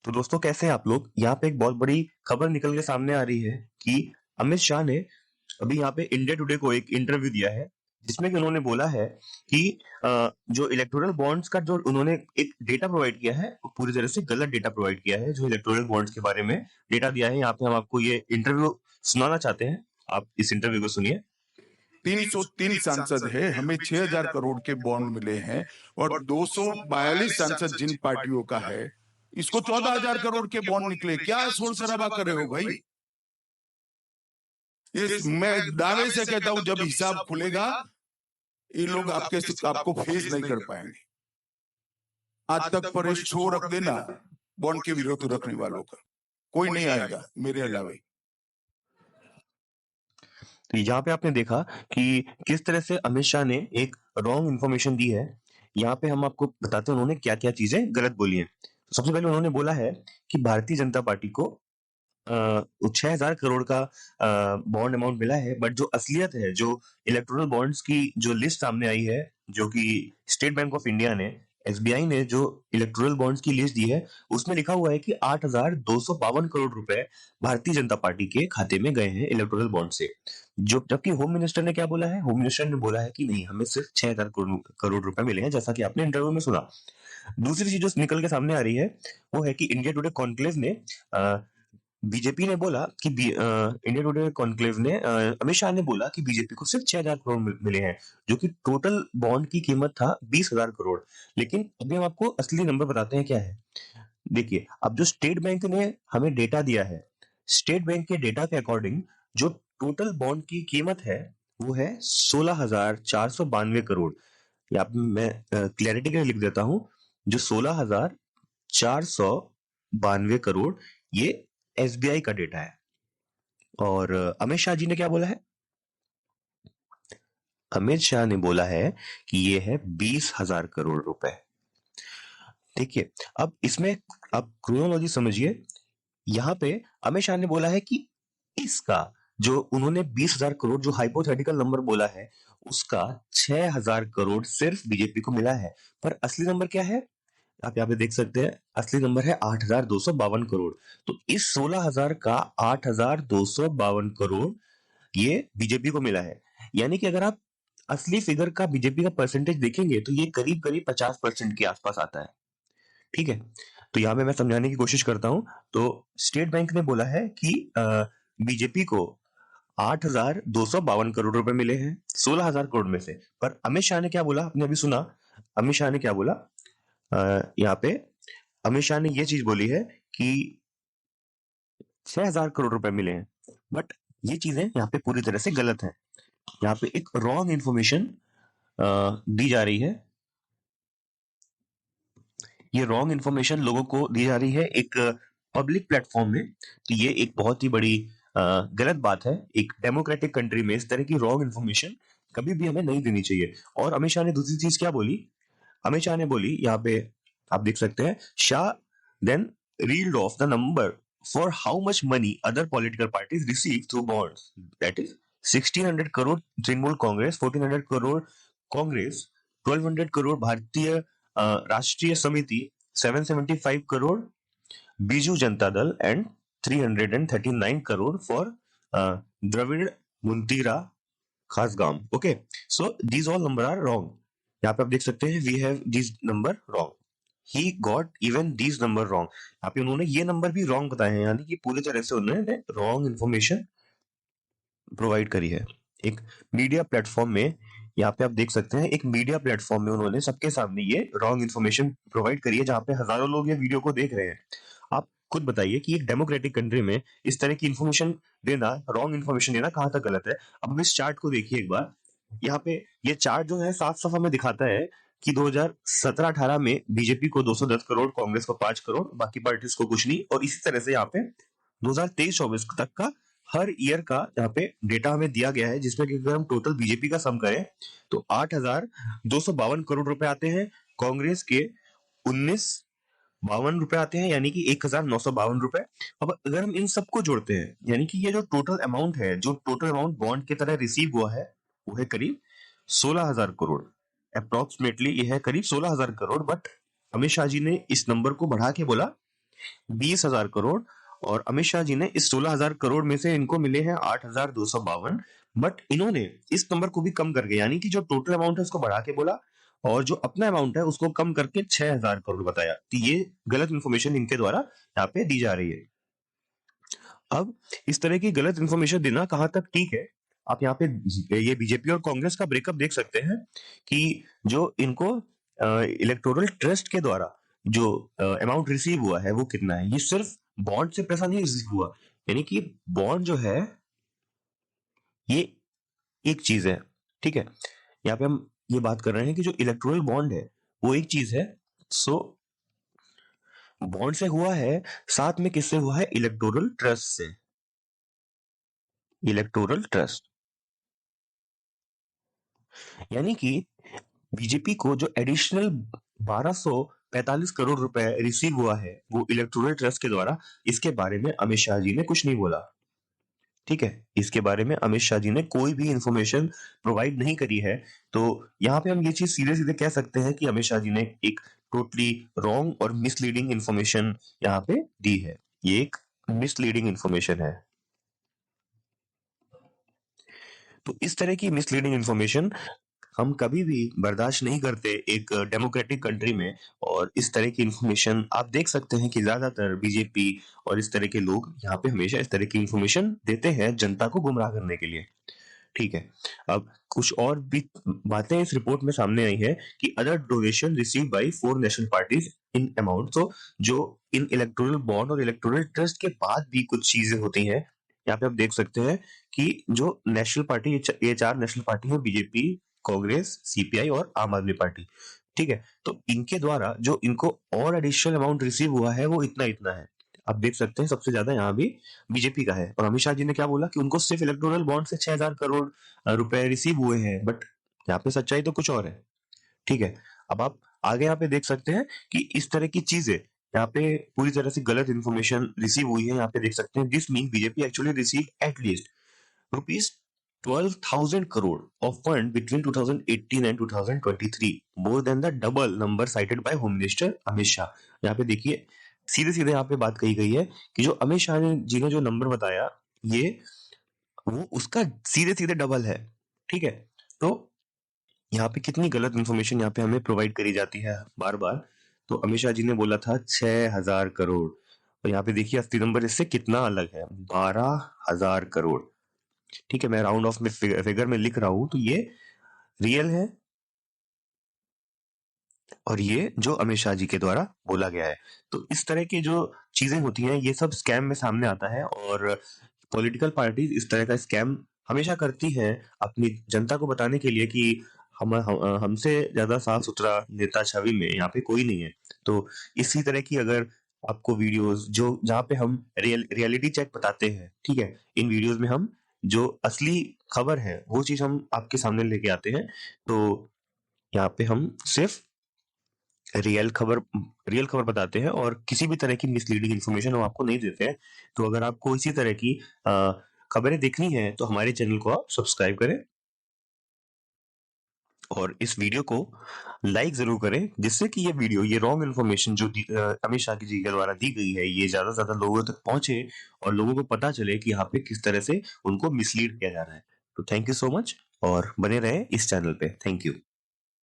तो दोस्तों कैसे हैं आप लोग। यहाँ पे एक बहुत बड़ी खबर निकल के सामने आ रही है कि अमित शाह ने अभी यहाँ पे इंडिया टुडे को एक इंटरव्यू दिया है, जिसमें कि उन्होंने बोला है कि जो इलेक्टोरल बॉन्ड्स का जो उन्होंने एक डेटा प्रोवाइड किया है, वो पूरी तरह से गलत डेटा प्रोवाइड किया है। जो इलेक्टोरल बॉन्ड्स के बारे में डेटा दिया है, यहाँ पे हम आपको ये इंटरव्यू सुनाना चाहते हैं। आप इस इंटरव्यू को सुनिए। 303 सांसद है, हमें 6,000 करोड़ के बॉन्ड मिले हैं और 242 सांसद जिन पार्टियों का है, इसको 14,000 करोड़ के बॉन्ड निकले। क्या शोर शराबा कर रहे हो भाई? मैं दावे से कहता हूं, जब हिसाब खुलेगा ये लोग आपको फेस नहीं कर पाएंगे। आज तक पर शो रख देना बॉन्ड के विरोध रखने वालों का, कोई नहीं आएगा मेरे अलावा। तो यहाँ पे आपने देखा कि किस तरह से अमित शाह ने एक रॉन्ग इन्फॉर्मेशन दी है। यहाँ पे हम आपको बताते हैं उन्होंने क्या क्या चीजें गलत बोली हैं। तो सबसे पहले उन्होंने बोला है कि भारतीय जनता पार्टी को 6,000 करोड़ का बॉन्ड अमाउंट मिला है, बट जो असलियत है, जो इलेक्टोरल बॉन्ड्स की जो लिस्ट सामने आई है, जो कि स्टेट बैंक ऑफ इंडिया ने, एसबीआई ने जो इलेक्टोरल बॉन्ड्स की लिस्ट दी है, उसमें लिखा हुआ है कि 8,252 करोड़ रुपए भारतीय जनता पार्टी के खाते में गए हैं इलेक्टोरल बॉन्ड से। जो जबकि होम मिनिस्टर ने क्या बोला है, होम मिनिस्टर ने बोला है कि नहीं, हमें सिर्फ 6,000 करोड़ रुपए मिले हैं, जैसा कि आपने इंटरव्यू में सुना। दूसरी चीज जो निकल के सामने आ रही है वो है कि इंडिया टुडे कॉन्क्लेव ने बीजेपी ने बोला कि इंडिया टुडे कॉन्क्लेव ने अमित शाह ने बोला कि बीजेपी को सिर्फ 6,000 करोड़ मिले हैं, जो कि टोटल बॉन्ड की कीमत था 20,000 करोड़। लेकिन अभी हम आपको असली नंबर बताते हैं क्या है। देखिए, अब जो स्टेट बैंक ने हमें डेटा दिया है, स्टेट बैंक के डेटा के अकॉर्डिंग जो टोटल बॉन्ड की कीमत है वो है 16,492 करोड़। यहाँ पे मैं क्लैरिटी के लिए लिख देता हूँ, जो 16,492 करोड़ ये एसबीआई का डेटा है। और अमित शाह जी ने क्या बोला है? अमित शाह ने बोला है कि ये है 20,000 करोड़ रुपए। देखिए, अब इसमें आप क्रोनोलॉजी समझिए। यहाँ पे अमित शाह ने बोला है कि इसका जो उन्होंने 20,000 करोड़ जो हाइपोथेटिकल नंबर बोला है, उसका 6,000 करोड़ सिर्फ बीजेपी को मिला है। पर असली नंबर क्या है? आप यहाँ पे देख सकते हैं, असली नंबर है 8,252 करोड़। तो इस 16,000 का 8,252 करोड़ ये बीजेपी को मिला है। यानी कि अगर आप असली फिगर का बीजेपी का परसेंटेज देखेंगे तो ये करीब करीब 50% के आसपास आता है। ठीक है, तो यहाँ पे मैं समझाने की कोशिश करता हूँ। तो स्टेट बैंक ने बोला है कि बीजेपी को 8,252 करोड़ रुपए मिले हैं 16,000 करोड़ में से। पर अमित शाह ने क्या बोला, आपने अभी सुना अमित शाह ने क्या बोला? यहाँ पे अमित शाह ने ये चीज बोली है कि 6,000 करोड़ रुपए मिले हैं, बट ये चीजें यहाँ पे पूरी तरह से गलत है। यहाँ पे एक रॉन्ग इन्फॉर्मेशन दी जा रही है। ये रॉन्ग इन्फॉर्मेशन लोगों को दी जा रही है एक पब्लिक प्लेटफॉर्म में। तो ये एक बहुत ही बड़ी गलत बात है। एक डेमोक्रेटिक कंट्री में इस तरह की रॉन्ग इन्फॉर्मेशन कभी भी हमें नहीं देनी चाहिए। और अमित शाह ने दूसरी चीज क्या बोली? अमित शाह ने बोली, यहाँ पे आप देख सकते हैं, Shah then reeled off the number for how much money other political parties receive through bonds, that is 1,600 crore Trinamool Congress, 1,400 crore Congress, 1,200 crore Bharatiya Rashtriya Samiti, 775 crore Biju Janata Dal and 339 crore for Dravida Munnetra Kazhagam. Okay, so these all number are wrong. यहाँ पे आप देख सकते हैं, we have these number wrong, he got even these number wrong. यहाँ पे उन्होंने ये नंबर भी रॉन्ग बताए हैं, यानी कि पूरी तरह से उन्होंने रॉन्ग इन्फॉर्मेशन प्रोवाइड करी है एक मीडिया प्लेटफॉर्म में। यहाँ पे आप देख सकते हैं, एक मीडिया प्लेटफॉर्म में उन्होंने सबके सामने ये रॉन्ग इन्फॉर्मेशन प्रोवाइड करी है, जहाँ पे हजारों लोग ये वीडियो को देख रहे हैं। आप खुद बताइए कि एक डेमोक्रेटिक कंट्री में इस तरह की इन्फॉर्मेशन देना, रॉन्ग इन्फॉर्मेशन देना कहाँ तक गलत है। अब हम इस चार्ट को देखिए एक बार। यहाँ पे ये चार्ट जो है साफ साफ हमें दिखाता है कि 2017-18 में बीजेपी को 210 करोड़, कांग्रेस को 5 करोड़, बाकी पार्टीज को कुछ नहीं। और इसी तरह से यहाँ पे 2023-24 तक का हर ईयर का यहाँ पे डेटा हमें दिया गया है, जिसमें कि अगर हम टोटल बीजेपी का सम करें तो 8,252 करोड़ रुपए आते हैं, कांग्रेस के 1952 रुपए आते हैं, यानी कि 1,952 रुपए। अब अगर हम इन सबको जोड़ते हैं, यानी कि ये जो टोटल अमाउंट है, जो टोटल अमाउंट बॉन्ड की तरह रिसीव हुआ है, वो है करीब 16,000 करोड़। अप्रोक्सीमेटली ये है करीब 16,000 करोड़। बट अमित शाह जी ने इस नंबर को बढ़ा के बोला 20,000 करोड़, और अमित शाह जी ने इस 16,000 करोड़ में से इनको मिले हैं 8,252। बट इन्होंने इस नंबर को भी कम करके, यानी कि जो टोटल अमाउंट है उसको बढ़ा के बोला, और जो अपना अमाउंट है उसको कम करके 6,000 करोड़ बताया। तो ये गलत इन्फॉर्मेशन इनके द्वारा यहाँ पे दी जा रही है। अब इस तरह की गलत इन्फॉर्मेशन देना कहाँ तक ठीक है, आप यहाँ पे ये बीजेपी और कांग्रेस का ब्रेकअप देख सकते हैं कि जो इनको इलेक्टोरल ट्रस्ट के द्वारा जो अमाउंट रिसीव हुआ है वो कितना है। ये सिर्फ बॉन्ड से पैसा नहीं रिसीव हुआ, यानी कि बॉन्ड जो है ये एक चीज है, ठीक है। यहाँ पे हम ये बात कर रहे हैं कि जो इलेक्टोरल बॉन्ड है वो एक चीज है। सो बॉन्ड से हुआ है, साथ में किससे हुआ है, इलेक्टोरल ट्रस्ट से, इलेक्टोरल ट्रस्ट। यानी कि बीजेपी को जो एडिशनल 1245 करोड़ रुपए रिसीव हुआ है वो इलेक्टोरल ट्रस्ट के द्वारा, इसके बारे में अमित शाह जी ने कुछ नहीं बोला, ठीक है। इसके बारे में अमित शाह जी ने कोई भी इंफॉर्मेशन प्रोवाइड नहीं करी है। तो यहाँ पे हम ये चीज सीधे सीधे कह सकते हैं कि अमित शाह जी ने एक टोटली रॉन्ग और मिसलीडिंग इंफॉर्मेशन यहाँ पे दी है। ये एक मिसलीडिंग इंफॉर्मेशन है। तो इस तरह की मिसलीडिंग इंफॉर्मेशन हम कभी भी बर्दाश्त नहीं करते एक डेमोक्रेटिक कंट्री में। और इस तरह की इंफॉर्मेशन आप देख सकते हैं कि ज्यादातर बीजेपी और इस तरह के लोग यहाँ पे हमेशा इस तरह की इंफॉर्मेशन देते हैं जनता को गुमराह करने के लिए, ठीक है। अब कुछ और भी बातें इस रिपोर्ट में सामने आई है कि other donation receive by 4 national parties in amount. तो जो इन इलेक्टोरल बॉन्ड और इलेक्टोरल ट्रस्ट के बाद भी कुछ चीजें होती हैं, यहाँ पे आप देख सकते हैं कि जो नेशनल पार्टी, ये 4 नेशनल पार्टी है, बीजेपी, कांग्रेस, सीपीआई और आम आदमी पार्टी, ठीक है। तो इनके द्वारा जो इनको और एडिशनल अमाउंट रिसीव हुआ है वो इतना इतना है। आप देख सकते हैं सबसे ज्यादा यहाँ भी बीजेपी का है। और अमित शाह जी ने क्या बोला कि उनको सिर्फ इलेक्टोरल बॉन्ड से 6,000 करोड़ रुपए रिसीव हुए हैं, बट यहाँ पे सच्चाई तो कुछ और है, ठीक है। अब आप आगे यहाँ पे देख सकते हैं कि इस तरह की चीजें यहाँ पे पूरी तरह से गलत इन्फॉर्मेशन रिसीव हुई है। यहाँ पे देख सकते हैं this mean BJP actually receive at least rupees 12,000 crore of fund between 2018 and 2023, more than the double number cited by Home Minister Amit Shah. यहाँ पे देखिए सीधे सीधे यहाँ पे बात कही गई है कि जो अमित शाह जी ने जो नंबर बताया ये वो उसका सीधे सीधे डबल है, ठीक है। तो यहाँ पे कितनी गलत इन्फॉर्मेशन यहाँ पे हमें प्रोवाइड करी जाती है बार बार। तो अमित शाह जी ने बोला था 6,000 करोड़, और यहाँ पे देखिए असली नंबर इससे कितना अलग है, 12,000 करोड़, ठीक है। मैं राउंड ऑफ में फिगर में लिख रहा हूं, तो ये रियल है और ये जो अमित शाह जी के द्वारा बोला गया है। तो इस तरह की जो चीजें होती हैं ये सब स्कैम में सामने आता है, और पॉलिटिकल पार्टीज इस तरह का स्कैम हमेशा करती हैं अपनी जनता को बताने के लिए कि हमसे ज्यादा साफ सुथरा नेता छवि में यहाँ पे कोई नहीं है। तो इसी तरह की अगर आपको वीडियोस जो जहाँ पे हम रियलिटी चेक बताते हैं, ठीक है, इन वीडियोस में हम जो असली खबर है वो चीज हम आपके सामने लेके आते हैं। तो यहाँ पे हम सिर्फ रियल खबर रियल खबर बताते हैं और किसी भी तरह की मिसलीडिंग इन्फॉर्मेशन हम आपको नहीं देते हैं। तो अगर आपको इसी तरह की खबरें देखनी है तो हमारे चैनल को आप सब्सक्राइब करें और इस वीडियो को लाइक जरूर करें, जिससे कि ये वीडियो, ये रॉन्ग इन्फॉर्मेशन जो अमित शाह जी के द्वारा दी गई है, ये ज्यादा से ज्यादा लोगों तक पहुंचे और लोगों को पता चले कि यहाँ पे किस तरह से उनको मिसलीड किया जा रहा है। तो थैंक यू सो मच और बने रहे इस चैनल पे। Thank you.